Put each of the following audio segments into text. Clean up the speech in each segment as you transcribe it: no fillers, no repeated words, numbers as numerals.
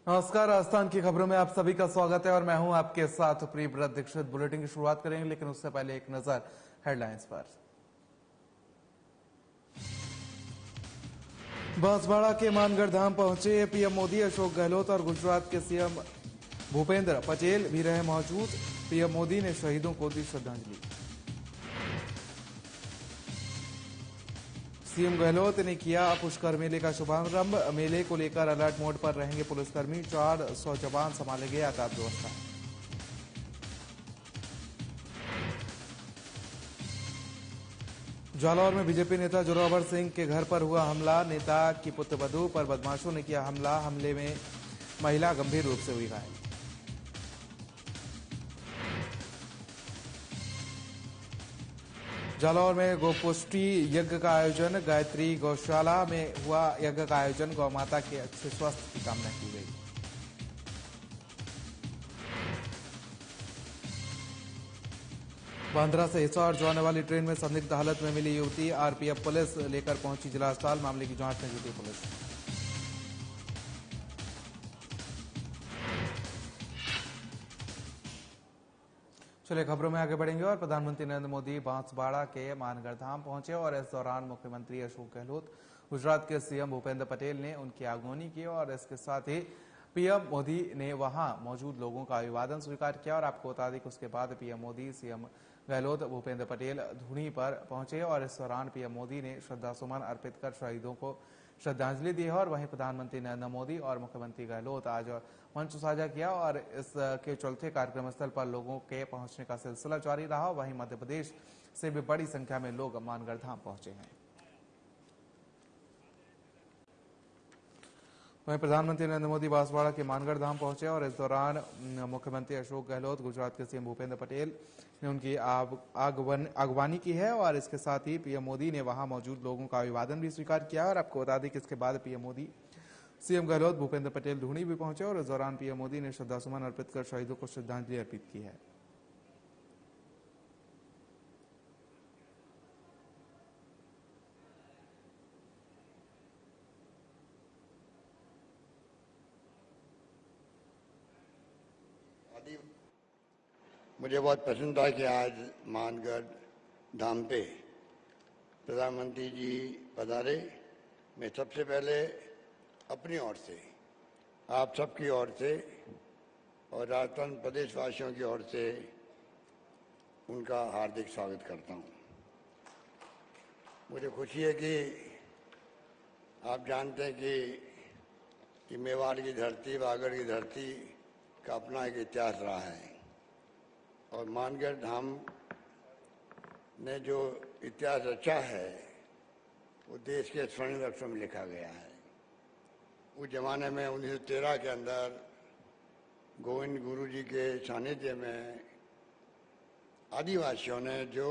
नमस्कार, राजस्थान की खबरों में आप सभी का स्वागत है और मैं हूं आपके साथ प्रियव्रत दीक्षित। बुलेटिन की शुरुआत करेंगे, लेकिन उससे पहले एक नजर हेडलाइंस पर। बांसवाड़ा के मानगढ़ धाम पहुंचे पीएम मोदी। अशोक गहलोत और गुजरात के सीएम भूपेंद्र पटेल भी रहे मौजूद। पीएम मोदी ने शहीदों को दी श्रद्धांजलि। सीएम गहलोत ने किया पुष्कर मेले का शुभारंभ। मेले को लेकर अलर्ट मोड पर रहेंगे पुलिसकर्मी। 400 जवान संभालेंगे यातायात व्यवस्था। जालौर में बीजेपी नेता जोरावर सिंह के घर पर हुआ हमला। नेता की पुत्रवधू पर बदमाशों ने किया हमला। हमले में महिला गंभीर रूप से हुई घायल। जालौर में गोपुष्टि यज्ञ का आयोजन। गायत्री गौशाला में हुआ यज्ञ का आयोजन। गौ माता के अच्छे स्वास्थ्य की कामना की गई। बांद्रा से हिसार जाने वाली ट्रेन में संदिग्ध हालत में मिली युवती। आरपीएफ पुलिस लेकर पहुंची जिला अस्पताल। मामले की जांच में जुटी पुलिस। चलिए खबरों में आगे बढ़ेंगे और प्रधानमंत्री नरेंद्र मोदी बांसवाड़ा के मानगढ़ धाम पहुंचे और इस दौरान मुख्यमंत्री अशोक गहलोत, गुजरात के सीएम भूपेंद्र पटेल ने उनकी अगवानी की और इसके साथ ही पीएम मोदी ने वहां मौजूद लोगों का अभिवादन स्वीकार किया। और आपको बता दें कि उसके बाद पीएम मोदी, सीएम गहलोत, भूपेंद्र पटेल धूनी पर पहुंचे और इस दौरान पीएम मोदी ने श्रद्धासुमन अर्पित कर शहीदों को श्रद्धांजलि दी है। और वहीं प्रधानमंत्री नरेंद्र मोदी और मुख्यमंत्री गहलोत आज मंच साझा किया और इसके चलते कार्यक्रम स्थल पर लोगों के पहुंचने का सिलसिला जारी रहा। वहीं मध्य प्रदेश से भी बड़ी संख्या में लोग मानगढ़ धाम पहुंचे हैं। वहीं प्रधानमंत्री नरेंद्र मोदी बांसवाड़ा के मानगढ़ धाम पहुंचे और इस दौरान मुख्यमंत्री अशोक गहलोत, गुजरात के सीएम भूपेंद्र पटेल ने उनकी अगवानी की है और इसके साथ ही पीएम मोदी ने वहां मौजूद लोगों का अभिवादन भी स्वीकार किया। और आपको बता दें कि इसके बाद पीएम मोदी, सीएम गहलोत, भूपेंद्र पटेल धूनी भी पहुंचे और इस दौरान पीएम मोदी ने श्रद्धासुमन अर्पित कर शहीदों को श्रद्धांजलि अर्पित की है। मुझे बहुत पसंद था कि आज मानगढ़ धाम पे प्रधानमंत्री जी पधारे। मैं सबसे पहले अपनी ओर से, आप सबकी ओर से और राजस्थान प्रदेश वासियों की ओर से उनका हार्दिक स्वागत करता हूं। मुझे खुशी है कि आप जानते हैं कि मेवाड़ की धरती, वागड़ की धरती का अपना एक इतिहास रहा है और मानगढ़ धाम ने जो इतिहास रचा है वो देश के स्वर्णिम अक्षरों में लिखा गया है। उस जमाने में 1913 के अंदर गोविंद गुरु जी के सानिध्य में आदिवासियों ने जो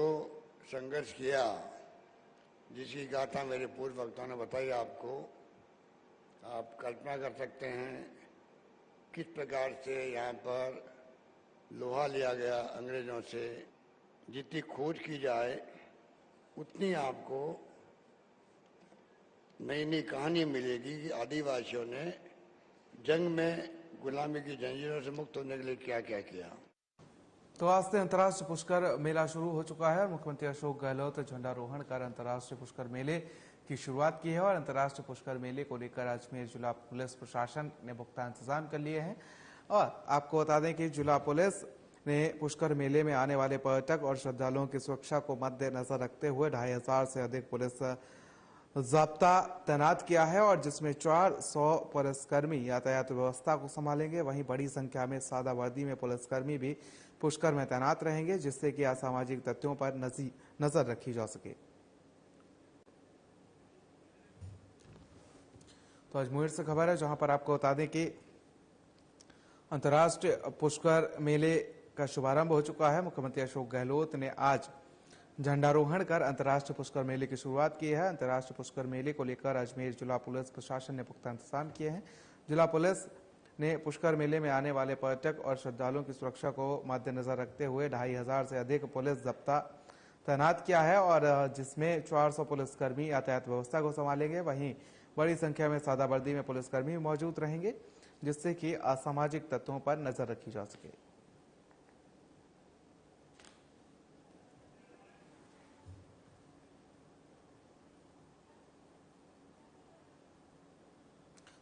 संघर्ष किया, जिसकी गाथा मेरे पूर्व वक्ताओं ने बताई आपको, आप कल्पना कर सकते हैं किस प्रकार से यहाँ पर लोहा लिया गया अंग्रेजों से। जितनी खोज की जाए उतनी आपको नई नई कहानी मिलेगी कि आदिवासियों ने जंग में गुलामी की जंजीरों से मुक्त होने के लिए क्या क्या किया। तो आज से अंतर्राष्ट्रीय पुष्कर मेला शुरू हो चुका है। मुख्यमंत्री अशोक गहलोत झंडारोहण कर अंतर्राष्ट्रीय पुष्कर मेले की शुरुआत की है और अंतर्राष्ट्रीय पुष्कर मेले को लेकर अजमेर जिला पुलिस प्रशासन ने पुख्ता इंतजाम कर लिए हैं। और आपको बता दें कि जिला पुलिस ने पुष्कर मेले में आने वाले पर्यटक और श्रद्धालुओं की सुरक्षा को मद्देनजर रखते हुए 2500 से अधिक पुलिस जाब्ता तैनात किया है और जिसमें 400 पुलिसकर्मी यातायात व्यवस्था को संभालेंगे। वहीं बड़ी संख्या में सादा वर्दी में पुलिसकर्मी भी पुष्कर में तैनात रहेंगे, जिससे कि असामाजिक तत्वों पर नजर रखी जा सके। तो अजमेर से खबर है, जहां पर आपको बता दें कि अंतर्राष्ट्रीय पुष्कर मेले का शुभारंभ हो चुका है। मुख्यमंत्री अशोक गहलोत ने आज झंडारोहण कर अंतर्राष्ट्रीय पुष्कर मेले की शुरुआत की है। अंतर्राष्ट्रीय पुष्कर मेले को लेकर अजमेर जिला पुलिस प्रशासन ने पुख्ता इंतजाम किए हैं। जिला पुलिस ने पुष्कर मेले में आने वाले पर्यटक और श्रद्धालुओं की सुरक्षा को मद्देनजर रखते हुए 2500 से अधिक पुलिस जाब्ता तैनात किया है और जिसमें 400 पुलिसकर्मी यातायात व्यवस्था को संभालेंगे। वहीं बड़ी संख्या में सादा वर्दी में पुलिसकर्मी मौजूद रहेंगे। जिससे कि असामाजिक तत्वों पर नजर रखी जा सके।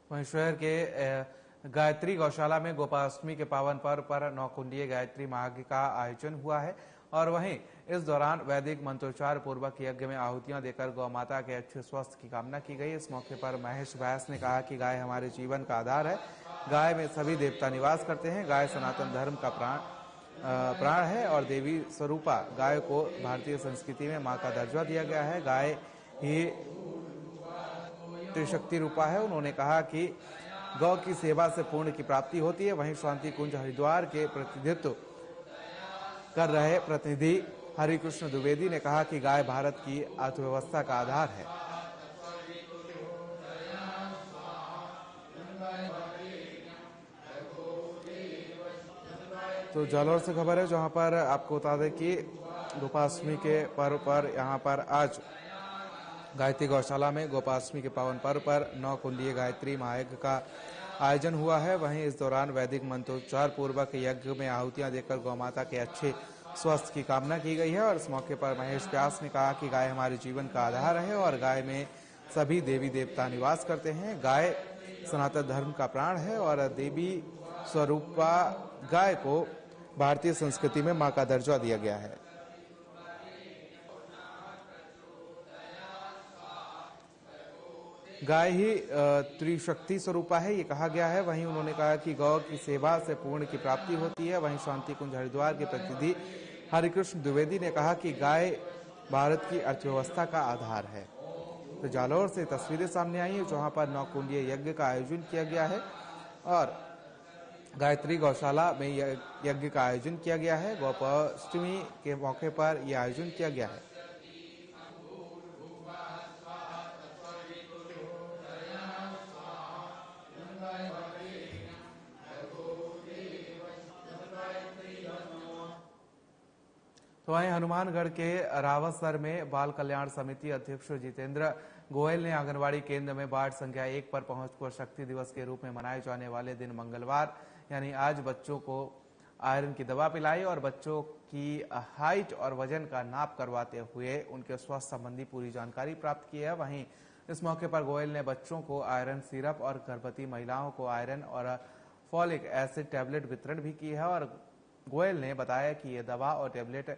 वहीं शहर के गायत्री गौशाला में गोपाष्टमी के पावन पर्व पर 9 कुंडीय गायत्री महायज्ञ का आयोजन हुआ है और वहीं इस दौरान वैदिक मंत्रोच्चार पूर्वक यज्ञ में आहुतियां देकर गौ माता के अच्छे स्वास्थ्य की कामना की गई। इस मौके पर महेश व्यास ने कहा कि गाय हमारे जीवन का आधार है। गाय में सभी देवता निवास करते हैं। गाय सनातन धर्म का प्राण है और देवी स्वरूपा गाय को भारतीय संस्कृति में मां का दर्जा दिया गया है। गाय ही त्रिशक्ति रूपा है। उन्होंने कहा कि गौ की सेवा से पुण्य की प्राप्ति होती है। वहीं शांति कुंज हरिद्वार के प्रतिनिधित्व कर रहे प्रतिनिधि हरिकृष्ण द्विवेदी ने कहा कि गाय भारत की अर्थव्यवस्था का आधार है। तो जालौर से खबर है, जहां पर आपको बता दें कि गोपाष्टमी के पर्व पर यहां पर आज गायत्री गौशाला में गोपाष्टमी के पावन पर्व पर 9 कुंडीय गायत्री महायज्ञ का आयोजन हुआ है। वहीं इस दौरान वैदिक मंत्रोच्चार पूर्वक यज्ञ में आहुतियां देकर गौ माता के अच्छे स्वास्थ्य की कामना की गई है और इस मौके पर महेश व्यास ने कहा कि गाय हमारे जीवन का आधार है और गाय में सभी देवी देवता निवास करते हैं। गाय सनातन धर्म का प्राण है और देवी स्वरूपा गाय को भारतीय संस्कृति में मां का दर्जा दिया गया है। गाय ही त्रिशक्ति स्वरूपा है, ये कहा गया है। वहीं उन्होंने कहा कि गौ की सेवा से पुण्य की प्राप्ति होती है। वहीं शांति कुंज हरिद्वार के प्रतिनिधि हरिकृष्ण द्विवेदी ने कहा कि गाय भारत की अर्थव्यवस्था का आधार है। तो जालौर से तस्वीरें सामने आई है, जहां पर 9 कुंडीय यज्ञ का आयोजन किया गया है और गायत्री गौशाला में यज्ञ का आयोजन किया गया है। गोपाष्टमी के मौके पर यह आयोजन किया गया है। तो वहीं हनुमानगढ़ के रावतसर में बाल कल्याण समिति अध्यक्ष जितेंद्र गोयल ने आंगनवाड़ी केंद्र में वार्ड संख्या 1 पर पहुंचकर शक्ति दिवस के रूप में मनाए जाने वाले दिन मंगलवार यानी आज बच्चों को आयरन की दवा पिलाई और बच्चों की हाइट और वजन का नाप करवाते हुए उनके स्वास्थ्य संबंधी पूरी जानकारी प्राप्त की है। वहीं इस मौके पर गोयल ने बच्चों को आयरन सिरप और गर्भवती महिलाओं को आयरन और फॉलिक एसिड टैबलेट वितरण भी की है और गोयल ने बताया कि यह दवा और टैबलेट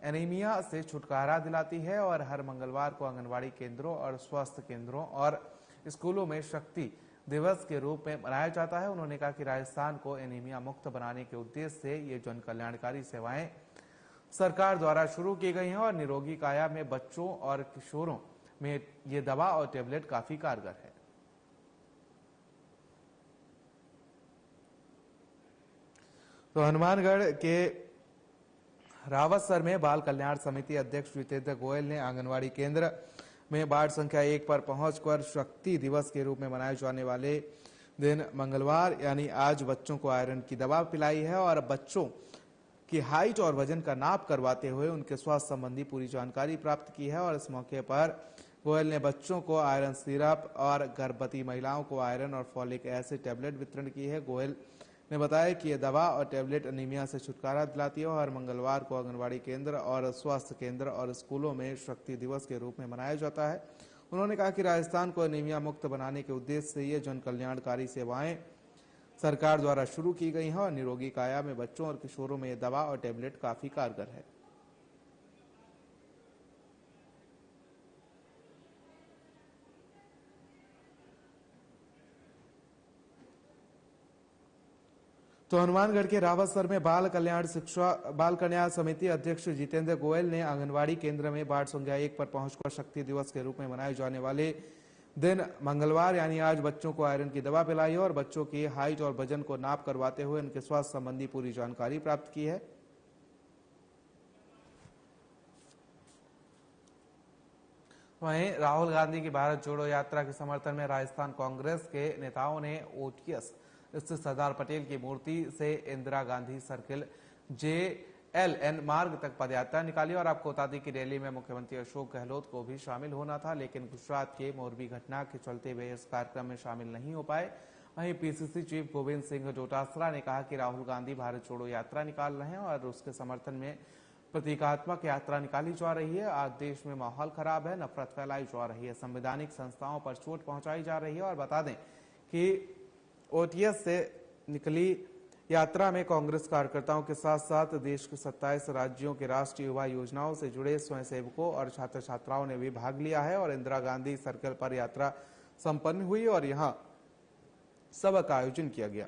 एनीमिया से छुटकारा दिलाती है और हर मंगलवार को आंगनवाड़ी केंद्रों और स्वास्थ्य केंद्रों और स्कूलों में शक्ति दिवस के रूप में मनाया जाता है। उन्होंने कहा कि राजस्थान को एनीमिया मुक्त बनाने के उद्देश्य से ये जन कल्याणकारी सेवाएं सरकार द्वारा शुरू की गई हैं और निरोगी काया में बच्चों और किशोरों में ये दवा और टैबलेट काफी कारगर है। तो हनुमानगढ़ के रावतसर में बाल कल्याण समिति अध्यक्ष जितेंद्र गोयल ने आंगनवाड़ी केंद्र में वार्ड संख्या 1 पर पहुंचकर शक्ति दिवस के रूप में मनाए जाने वाले दिन मंगलवार यानी आज बच्चों को आयरन की दवा पिलाई है और बच्चों की हाइट और वजन का नाप करवाते हुए उनके स्वास्थ्य संबंधी पूरी जानकारी प्राप्त की है और इस मौके पर गोयल ने बच्चों को आयरन सिरप और गर्भवती महिलाओं को आयरन और फॉलिक एसिड टैबलेट वितरण की है। गोयल ने बताया कि यह दवा और टैबलेट एनीमिया से छुटकारा दिलाती है और मंगलवार को आंगनवाड़ी केंद्र और स्वास्थ्य केंद्र और स्कूलों में शक्ति दिवस के रूप में मनाया जाता है। उन्होंने कहा कि राजस्थान को एनीमिया मुक्त बनाने के उद्देश्य से ये जन कल्याणकारी सेवाएं सरकार द्वारा शुरू की गई हैं और निरोगी काया में बच्चों और किशोरों में यह दवा और टैबलेट काफी कारगर है। तो हनुमानगढ़ के रावतसर में बाल कल्याण समिति अध्यक्ष जितेंद्र गोयल ने आंगनवाड़ी केंद्र में वार्ड संख्या 1 पर पहुंचकर शक्ति दिवस के रूप में मनाए जाने वाले दिन मंगलवार यानी आज बच्चों को आयरन की दवा पिलाई और बच्चों की हाइट और वजन को नाप करवाते हुए उनके स्वास्थ्य संबंधी पूरी जानकारी प्राप्त की है। वहीं राहुल गांधी की भारत जोड़ो यात्रा के समर्थन में राजस्थान कांग्रेस के नेताओं ने ओटीएस स्थित सरदार पटेल की मूर्ति से इंदिरा गांधी सर्किल JLN मार्ग तक पदयात्रा निकाली और आपको बता दें कि रैली में मुख्यमंत्री अशोक गहलोत को भी शामिल होना था, लेकिन गुजरात के मोरबी घटना के चलते वे इस कार्यक्रम में शामिल नहीं हो पाए। वहीं पीसीसी चीफ गोविंद सिंह डोटासरा ने कहा कि राहुल गांधी भारत छोड़ो यात्रा निकाल रहे हैं और उसके समर्थन में प्रतीकात्मक यात्रा निकाली जा रही है। आज देश में माहौल खराब है, नफरत फैलाई जा रही है, संवैधानिक संस्थाओं पर चोट पहुंचाई जा रही है। और बता दें कि ओटीएस से निकली यात्रा में कांग्रेस कार्यकर्ताओं के साथ साथ देश के 27 राज्यों के राष्ट्रीय युवा योजनाओं से जुड़े स्वयंसेवकों और छात्र छात्राओं ने भी भाग लिया है और इंदिरा गांधी सर्कल पर यात्रा संपन्न हुई और यहां सभा का आयोजन किया गया।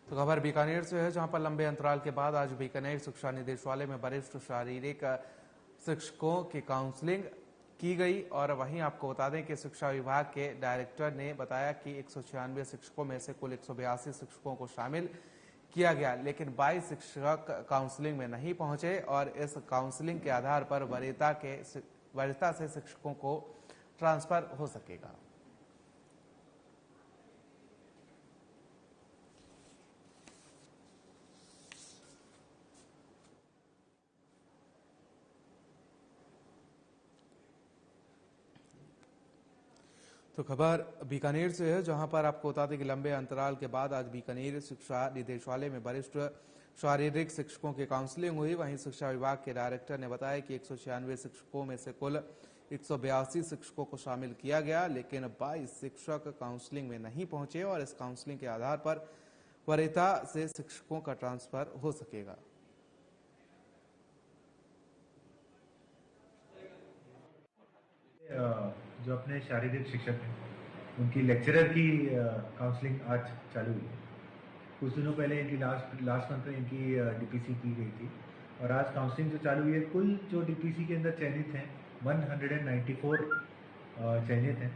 तो खबर बीकानेर से है, जहां पर लंबे अंतराल के बाद आज बीकानेर शिक्षा निदेशालय में वरिष्ठ शारीरिक शिक्षकों की काउंसलिंग की गई। और वहीं आपको बता दें कि शिक्षा विभाग के डायरेक्टर ने बताया कि 196 शिक्षकों में से कुल 182 शिक्षकों को शामिल किया गया, लेकिन 22 शिक्षक काउंसलिंग में नहीं पहुंचे और इस काउंसलिंग के आधार पर वरीयता से शिक्षकों को ट्रांसफर हो सकेगा। तो खबर बीकानेर से है, जहां पर आपको बता दें कि लंबे अंतराल के बाद आज बीकानेर शिक्षा निदेशालय में वरिष्ठ शारीरिक शिक्षकों की काउंसलिंग हुई। वहीं शिक्षा विभाग के डायरेक्टर ने बताया कि 196 शिक्षकों में से कुल 182 शिक्षकों को शामिल किया गया, लेकिन 22 शिक्षक काउंसलिंग में नहीं पहुंचे और इस काउंसलिंग के आधार पर वरीयता से शिक्षकों का ट्रांसफर हो सकेगा। जो अपने शारीरिक शिक्षक हैं उनकी लेक्चरर की काउंसलिंग आज चालू हुई है। कुछ दिनों पहले इनकी लास्ट मंथ में इनकी डीपीसी की गई थी और आज काउंसलिंग जो चालू हुई है। कुल जो डीपीसी के अंदर चयनित हैं 194 चयनित हैं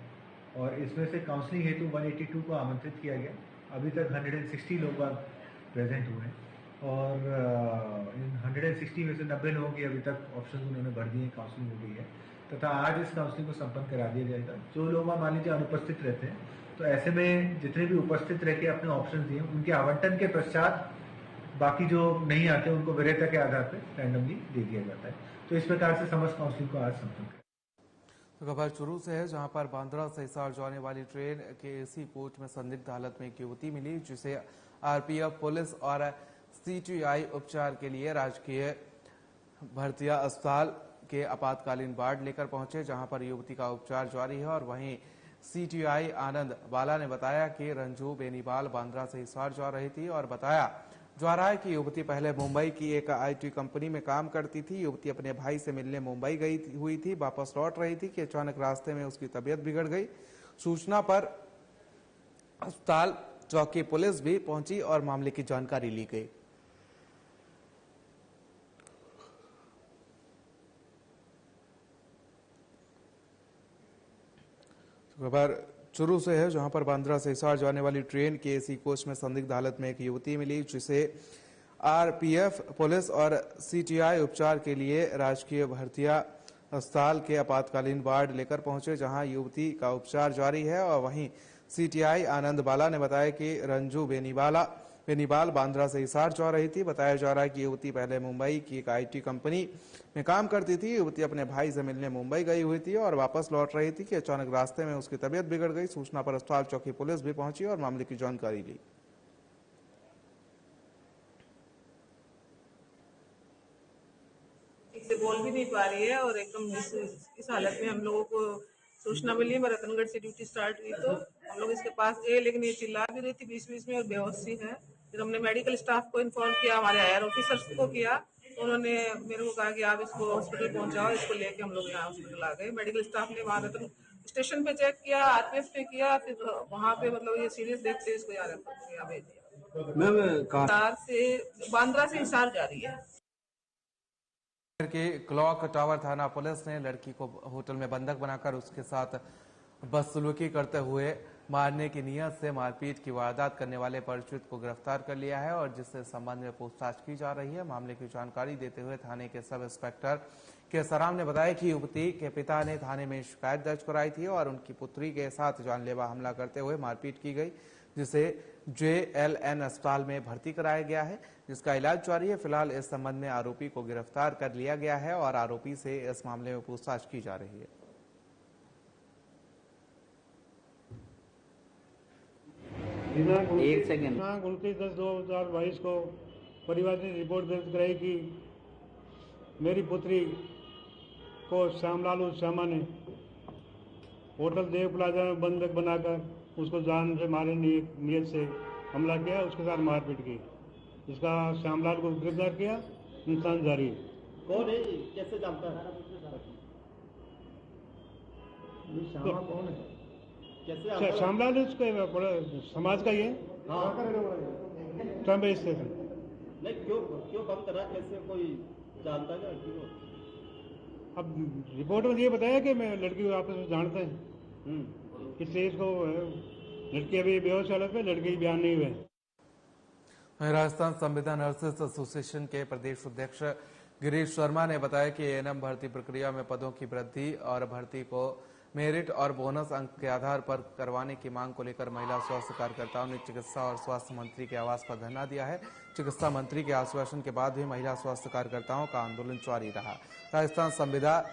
और इसमें से काउंसलिंग हेतु 182 को आमंत्रित किया गया। अभी तक 160 लोग प्रेजेंट हुए हैं और इन 160 में से 90 लोगों की अभी तक ऑप्शन उन्होंने भर दिए, काउंसलिंग हो गई है तथा आज इस काउंसलिंग को संपन्न करा दिया जाएगा। जो लोग मान लीजिए अनुपस्थित रहते हैं तो ऐसे में जितने भी उपस्थित रह के अपने ऑप्शन दिए उनके आवंटन के पश्चात बाकी जो नहीं आते उनको वरीयता के आधार पर रैंडमली दे दिया जाता है। तो इस प्रकार से समस्त काउंसलिंग को आज संपन्न करें। तो खबर शुरू से है, जहां पर बांद्रा से हिसार जाने वाली ट्रेन के एसी कोच में संदिग्ध हालत में एक युवती मिली, जिसे आरपीएफ पुलिस और सीटीआई उपचार के लिए राजकीय भरतिया अस्पताल के आपातकालीन वार्ड लेकर पहुंचे, जहां पर युवती का उपचार जारी है। और वहीं सीटीआई आनंद बाला ने बताया कि रंजू बेनीवाल बांद्रा से हिसार जा रही थी और बताया जा रहा है कि युवती पहले मुंबई की एक आईटी कंपनी में काम करती थी। युवती अपने भाई से मिलने मुंबई गई हुई थी, वापस लौट रही थी कि अचानक रास्ते में उसकी तबीयत बिगड़ गई। सूचना पर अस्पताल चौकी पुलिस भी पहुंची और मामले की जानकारी ली गई। खबर चुरू से है, जहां पर बांद्रा से हिसार जाने वाली ट्रेन के एसी कोच में संदिग्ध हालत में एक युवती मिली, जिसे आरपीएफ पुलिस और सीटीआई उपचार के लिए राजकीय भरतिया अस्पताल के आपातकालीन वार्ड लेकर पहुंचे, जहां युवती का उपचार जारी है। और वहीं सीटीआई आनंद बाला ने बताया कि रंजू बेनीवाल बांद्रा से हिसार जा रही थी। बताया जा रहा है कि युवती पहले मुंबई की एक आईटी कंपनी में काम करती थी। युवती अपने भाई से मिलने मुंबई गई हुई थी और वापस लौट रही थी कि अचानक रास्ते में उसकी तबीयत बिगड़ गई। सूचना पर अस्पताल चौकी पुलिस भी पहुंची और मामले की जानकारी ली। ठीक से बोल भी नहीं पा रही है और एकदम इस हालत में हम लोगों को सूचना मिली। मैं रतनगढ़ से ड्यूटी स्टार्ट हुई तो हम लोग इसके पास गए, लेकिन ये चिल्ला भी रही थी बीच बीच में और बेहोश सी है। फिर हमने मेडिकल स्टाफ को इन्फॉर्म किया, हमारे हायर ऑफिसर्स को किया, तो उन्होंने मेरे को कहा कि आप इसको हॉस्पिटल पहुंचाओ। इसको लेके हम लोग यहाँ हॉस्पिटल आ गए। मेडिकल स्टाफ ने वहाँ रतन स्टेशन पे चेक किया, आरपीएफ पे किया, फिर वहाँ पे मतलब ये सीरियस देखते इसको यहाँ भेज दिया। मैम से बांद्रा से हिसार जा रही है। के क्लॉक टावर थाना पुलिस ने लड़की को होटल में बंधक बनाकर उसके साथ बदसलूकी करते हुए मारने की नियत से मारपीट की वारदात करने वाले परिचित को गिरफ्तार कर लिया है और जिससे संबंध में पूछताछ की जा रही है। मामले की जानकारी देते हुए थाने के सब इंस्पेक्टर के सराम ने बताया कि युवती के पिता ने थाने में शिकायत दर्ज कराई थी और उनकी पुत्री के साथ जानलेवा हमला करते हुए मारपीट की गई, जिसे JLN अस्पताल में भर्ती कराया गया है, जिसका इलाज जारी है। फिलहाल इस संबंध में आरोपी को गिरफ्तार कर लिया गया है और आरोपी से इस मामले में पूछताछ की जा रही है। दिनांक 29/10/2022 को परिवार ने रिपोर्ट दर्ज कराई कि मेरी पुत्री को श्यामलाल श्यामा ने होटल देव प्लाजा में बंधक बनाकर उसको जान से मारने नियत से हमला किया, उसके साथ मारपीट की। इसका श्यामलाल को गिरफ्तार किया, इंसान जारी। कौन है, कैसे जानता है? श्यामा कौन है? कैसे श्यामलाल उसके समाज का ही है। हाँ। Trump station. नहीं, क्यों बंद करा? कैसे कोई जानता है क्यों? अब रिपोर्ट में ये बताया कि मैं लड़की को आपस में जानते हैं, इसलिए इसको लड़की अभी बेहोश हालत में, लड़की बयान नहीं हुए। राजस्थान संविदा नर्सेस एसोसिएशन के प्रदेश अध्यक्ष गिरीश शर्मा ने बताया कि एएनएम भर्ती प्रक्रिया में पदों की वृद्धि और भर्ती को मेरिट और बोनस अंक के आधार पर करवाने की मांग को लेकर महिला स्वास्थ्य कार्यकर्ताओं ने चिकित्सा और स्वास्थ्य मंत्री के आवास पर धरना दिया है। चिकित्सा मंत्री के आश्वासन के बाद भी महिला स्वास्थ्य कार्यकर्ताओं का आंदोलन जारी रहा। राजस्थान संविदा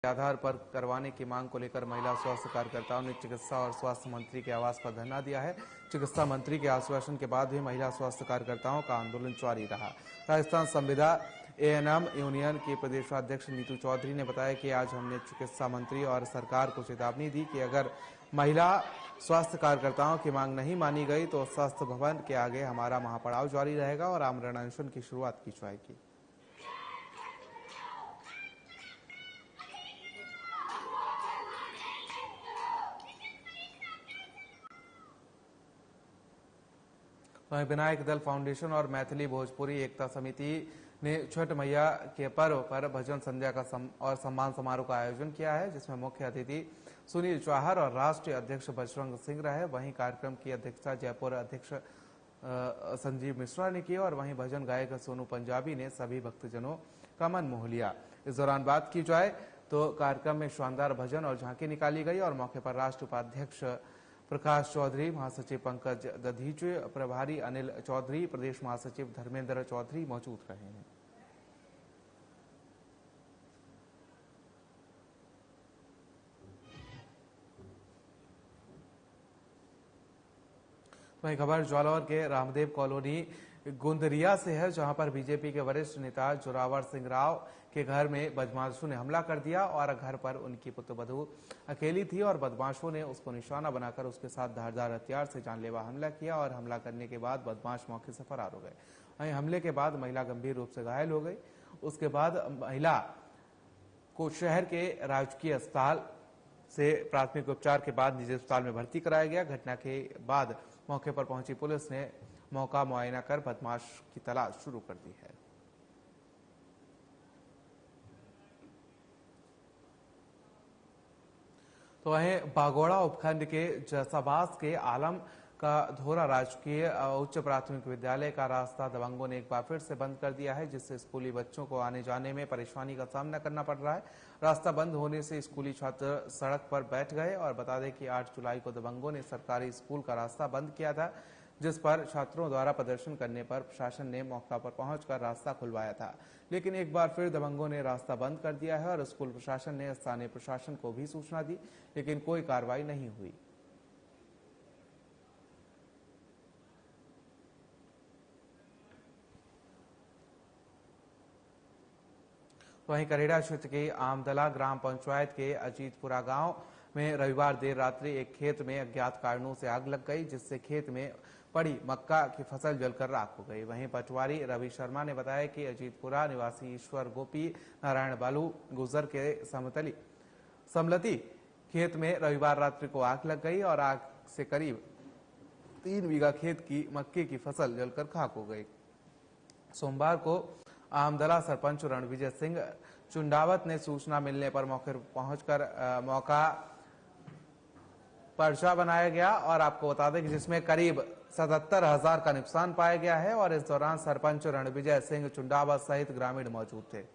के आधार पर करवाने की मांग को लेकर महिला स्वास्थ्य कार्यकर्ताओं ने चिकित्सा और स्वास्थ्य मंत्री के आवास पर धरना दिया है। चिकित्सा मंत्री के आश्वासन के बाद भी महिला स्वास्थ्य कार्यकर्ताओं का आंदोलन जारी रहा। राजस्थान संविदा एएनएम यूनियन के प्रदेशाध्यक्ष नीतू चौधरी ने बताया कि आज हमने चिकित्सा मंत्री और सरकार को चेतावनी दी कि अगर महिला स्वास्थ्य कार्यकर्ताओं की मांग नहीं मानी गई तो स्वास्थ्य भवन के आगे हमारा महापड़ाव जारी रहेगा और आमरण अनशन की शुरुआत की जाएगी। वहीं विनायक दल फाउंडेशन और मैथिली भोजपुरी एकता समिति ने छठ मैया के पर्व पर भजन संध्या का और सम्मान समारोह का आयोजन किया है, जिसमें मुख्य अतिथि सुनील चौहार और राष्ट्रीय अध्यक्ष बजरंग सिंह रहे। वहीं कार्यक्रम की अध्यक्षता जयपुर अध्यक्ष संजीव मिश्रा ने की और वहीं भजन गायक सोनू पंजाबी ने सभी भक्तजनों का मन मोह लिया। इस दौरान बात की जाए तो कार्यक्रम में शानदार भजन और झांकी निकाली गई और मौके पर राष्ट्रीय उपाध्यक्ष प्रकाश चौधरी, महासचिव पंकज दधीच, प्रभारी अनिल चौधरी, प्रदेश महासचिव धर्मेंद्र चौधरी मौजूद रहे हैं। वहीं खबर जालौर के रामदेव कॉलोनी गुंदरिया से है, जहां पर बीजेपी के वरिष्ठ नेता जोरावर सिंह राव के घर में बदमाशों ने हमला कर दिया और घर पर उनकी पुत्रवधू अकेली थी और बदमाशों ने उसको निशाना बनाकर उसके साथ धारदार हथियार से जानलेवा हमला किया और हमला करने के बाद बदमाश मौके से फरार हो गए। वहीं हमले के बाद महिला गंभीर रूप से घायल हो गई। उसके बाद महिला को शहर के राजकीय अस्पताल से प्राथमिक उपचार के बाद निजी अस्पताल में भर्ती कराया गया। घटना के बाद मौके पर पहुंची पुलिस ने मौका मुआयना कर बदमाश की तलाश शुरू कर दी है। तो वहीं बागोड़ा उपखंड के जैसाबास के आलम का धोरा राजकीय उच्च प्राथमिक विद्यालय का रास्ता दबंगों ने एक बार फिर से बंद कर दिया है, जिससे स्कूली बच्चों को आने जाने में परेशानी का सामना करना पड़ रहा है। रास्ता बंद होने से स्कूली छात्र सड़क पर बैठ गए और बता दें कि 8 जुलाई को दबंगों ने सरकारी स्कूल का रास्ता बंद किया था, जिस पर छात्रों द्वारा प्रदर्शन करने पर प्रशासन ने मौका पर पहुंचकर रास्ता खुलवाया था। लेकिन एक बार फिर दबंगों ने रास्ता बंद कर दिया है और स्कूल प्रशासन ने स्थानीय प्रशासन को भी सूचना दी, लेकिन कोई कार्रवाई नहीं हुई। वहीं करेड़ा क्षेत्र के आमदला ग्राम पंचायत के अजीतपुरा गांव में रविवार देर रात्रि एक खेत में अज्ञात कारणों से आग लग गई, जिससे खेत में पड़ी मक्का की फसल जलकर राख हो गई। वहीं पटवारी रवि शर्मा ने बताया कि अजीतपुरा निवासी ईश्वर गोपी नारायण बालू गुजर के समलती खेत में रविवार रात्रि को आग लग गई और आग से करीब 3 बीघा खेत की मक्के की फसल जलकर खाक हो गई। सोमवार को आमदला सरपंच रणविजय सिंह चुंडावत ने सूचना मिलने पर मौके पर पहुंचकर मौका पर्चा बनाया गया और आपको बता दें कि जिसमें करीब 77,000 का नुकसान पाया गया है और इस दौरान सरपंच रणविजय सिंह चुंडावत सहित ग्रामीण मौजूद थे।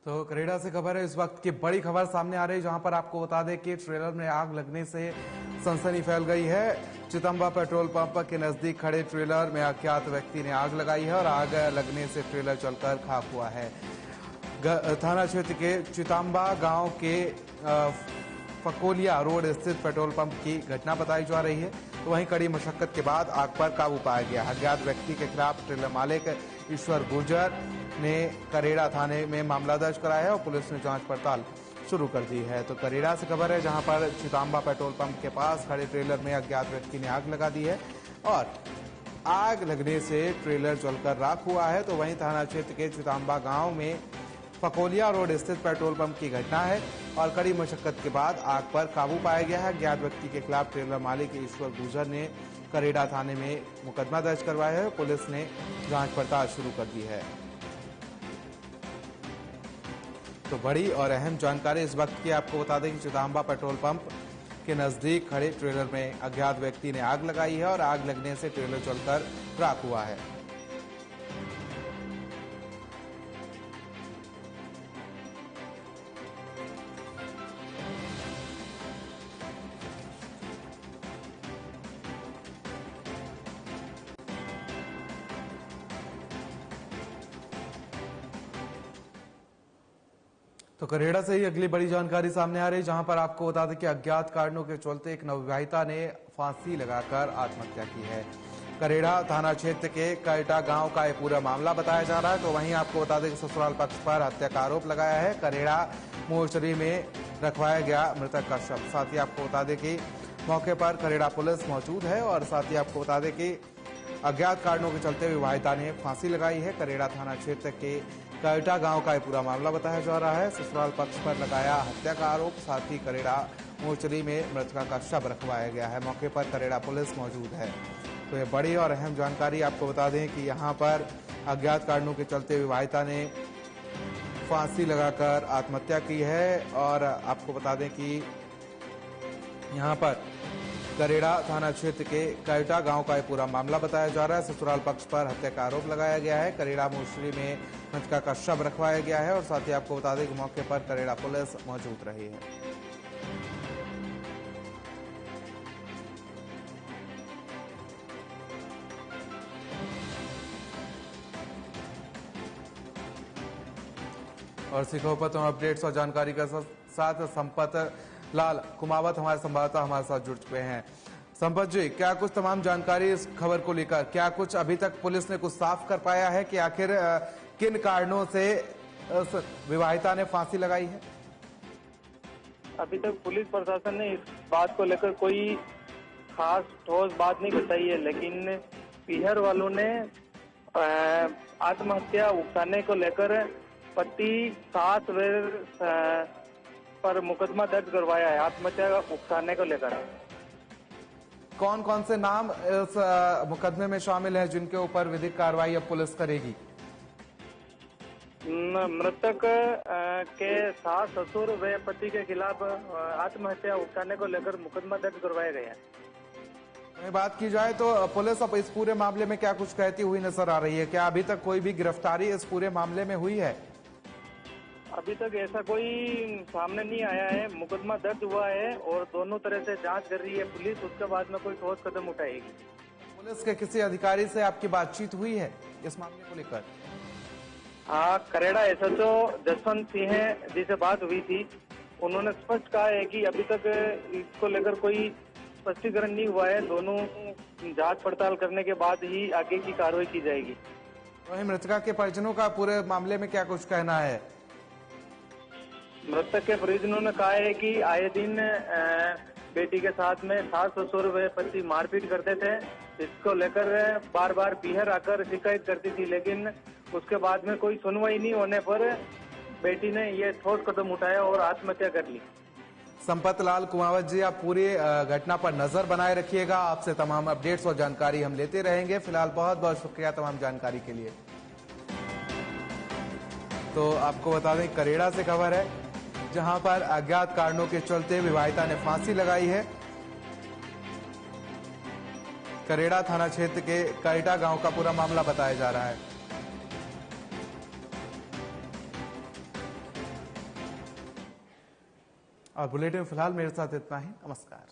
तो करेड़ा से खबर है, इस वक्त की बड़ी खबर सामने आ रही है, जहां पर आपको बता दें कि ट्रेलर में आग लगने से सनसनी फैल गई है। चितंबा पेट्रोल पंप के नजदीक खड़े ट्रेलर में अज्ञात व्यक्ति ने आग लगाई है और आग लगने से ट्रेलर जलकर खाक हुआ है। थाना क्षेत्र के चितंबा गांव के फकोलिया रोड स्थित पेट्रोल पंप की घटना बताई जा रही है। तो वहीं कड़ी मशक्कत के बाद आग पर काबू पाया गया। अज्ञात व्यक्ति के खिलाफ ट्रेलर मालिक ईश्वर गुर्जर ने करेड़ा थाने में मामला दर्ज कराया है और पुलिस ने जांच पड़ताल शुरू कर दी है। तो करेड़ा से खबर है, जहां पर चितंबा पेट्रोल पंप के पास खड़े ट्रेलर में अज्ञात व्यक्ति ने आग लगा दी है और आग लगने से ट्रेलर जलकर राख हुआ है। तो वहीं थाना क्षेत्र के चितंबा गांव में फकोलिया रोड स्थित पेट्रोल पंप की घटना है और कड़ी मशक्कत के बाद आग पर काबू पाया गया है। अज्ञात व्यक्ति के खिलाफ ट्रेलर मालिक ईश्वर गुर्जर ने करेड़ा थाने में मुकदमा दर्ज करवाया है। पुलिस ने जांच पड़ताल शुरू कर दी है। तो बड़ी और अहम जानकारी इस वक्त की आपको बता दें कि चितंबा पेट्रोल पंप के नजदीक खड़े ट्रेलर में अज्ञात व्यक्ति ने आग लगाई है और आग लगने से ट्रेलर जलकर राख हुआ है। तो करेड़ा से ही अगली बड़ी जानकारी सामने आ रही, जहां पर आपको बता दें कि अज्ञात कारणों के चलते एक नवविवाहिता ने फांसी लगाकर आत्महत्या की है। करेड़ा थाना क्षेत्र के कैटा गांव का यह पूरा मामला बताया जा रहा है। तो वहीं आपको बता दें कि ससुराल पक्ष पर हत्या का आरोप लगाया है। करेड़ा मोर्चरी में रखवाया गया मृतक का शव। साथ ही आपको बता दें कि मौके पर करेड़ा पुलिस मौजूद है और साथ ही आपको बता दें कि अज्ञात कारणों के चलते विवाहिता ने फांसी लगाई है। करेड़ा थाना क्षेत्र के कैटा गांव का यह पूरा मामला बताया जा रहा है। ससुराल पक्ष पर लगाया हत्या का आरोप। साथ ही करेड़ा मोर्चरी में मृतका का शव रखवाया गया है। मौके पर करेड़ा पुलिस मौजूद है। तो ये बड़ी और अहम जानकारी आपको बता दें कि यहाँ पर अज्ञात कारणों के चलते विवाहिता ने फांसी लगाकर आत्महत्या की है। और आपको बता दें कि यहाँ पर करेड़ा थाना क्षेत्र के कैटा गांव का यह पूरा मामला बताया जा रहा है। ससुराल पक्ष पर हत्या का आरोप लगाया गया है। करेड़ा मोर्चरी में मृतका का शव रखवाया गया है और साथ ही आपको बता दें कि मौके पर करेड़ा पुलिस मौजूद रही है। और सिखोपत और अपडेट्स और जानकारी के साथ संपत लाल कुमावत हमारे संवाददाता हमारे साथ जुड़ चुके हैं। संपत जी, क्या कुछ तमाम जानकारी इस खबर को लेकर, क्या कुछ अभी तक पुलिस ने कुछ साफ कर पाया है कि आखिर किन कारणों से विवाहिता ने फांसी लगाई है? अभी तक पुलिस प्रशासन ने इस बात को लेकर कोई खास ठोस बात नहीं बताई है, लेकिन पीहर वालों ने आत्महत्या उकसाने को लेकर पति सास पर मुकदमा दर्ज करवाया है आत्महत्या उकसाने को लेकर। कौन कौन से नाम इस मुकदमे में शामिल हैं जिनके ऊपर विधिक कार्रवाई अब पुलिस करेगी? मृतक के सास ससुर व पति के खिलाफ आत्महत्या उकसाने को लेकर मुकदमा दर्ज करवाया गया है। वहीं बात की जाए तो पुलिस अब इस पूरे मामले में क्या कुछ कहती हुई नजर आ रही है? क्या अभी तक कोई भी गिरफ्तारी इस पूरे मामले में हुई है? अभी तक ऐसा कोई सामने नहीं आया है। मुकदमा दर्ज हुआ है और दोनों तरह से जांच कर रही है पुलिस। उसके बाद में कोई ठोस कदम उठाएगी। पुलिस के किसी अधिकारी से आपकी बातचीत हुई है इस मामले को लेकर? हाँ, करेड़ा एसएचओ जसवंत सिंह जी से बात हुई थी। उन्होंने स्पष्ट कहा है कि अभी तक इसको लेकर कोई स्पष्टीकरण नहीं हुआ है। दोनों जांच पड़ताल करने के बाद ही आगे की कार्रवाई की जाएगी। वहीं मृतका के परिजनों का पूरे मामले में क्या कुछ कहना है? मृतक के परिजनों ने कहा है कि आए दिन बेटी के साथ में सास ससुर व पति मारपीट करते थे। इसको लेकर बार बार पीहर आकर शिकायत करती थी, लेकिन उसके बाद में कोई सुनवाई नहीं होने पर बेटी ने ये ठोस कदम उठाया और आत्महत्या कर ली। संपत लाल कुमावत जी, आप पूरी घटना पर नजर बनाए रखिएगा। आपसे तमाम अपडेट्स और जानकारी हम लेते रहेंगे। फिलहाल बहुत बहुत शुक्रिया तमाम जानकारी के लिए। तो आपको बता दें, करेड़ा से खबर है, जहां पर अज्ञात कारणों के चलते विवाहिता ने फांसी लगाई है। करेड़ा थाना क्षेत्र के करेटा गांव का पूरा मामला बताया जा रहा है। और बुलेटिन फिलहाल मेरे साथ इतना ही। नमस्कार।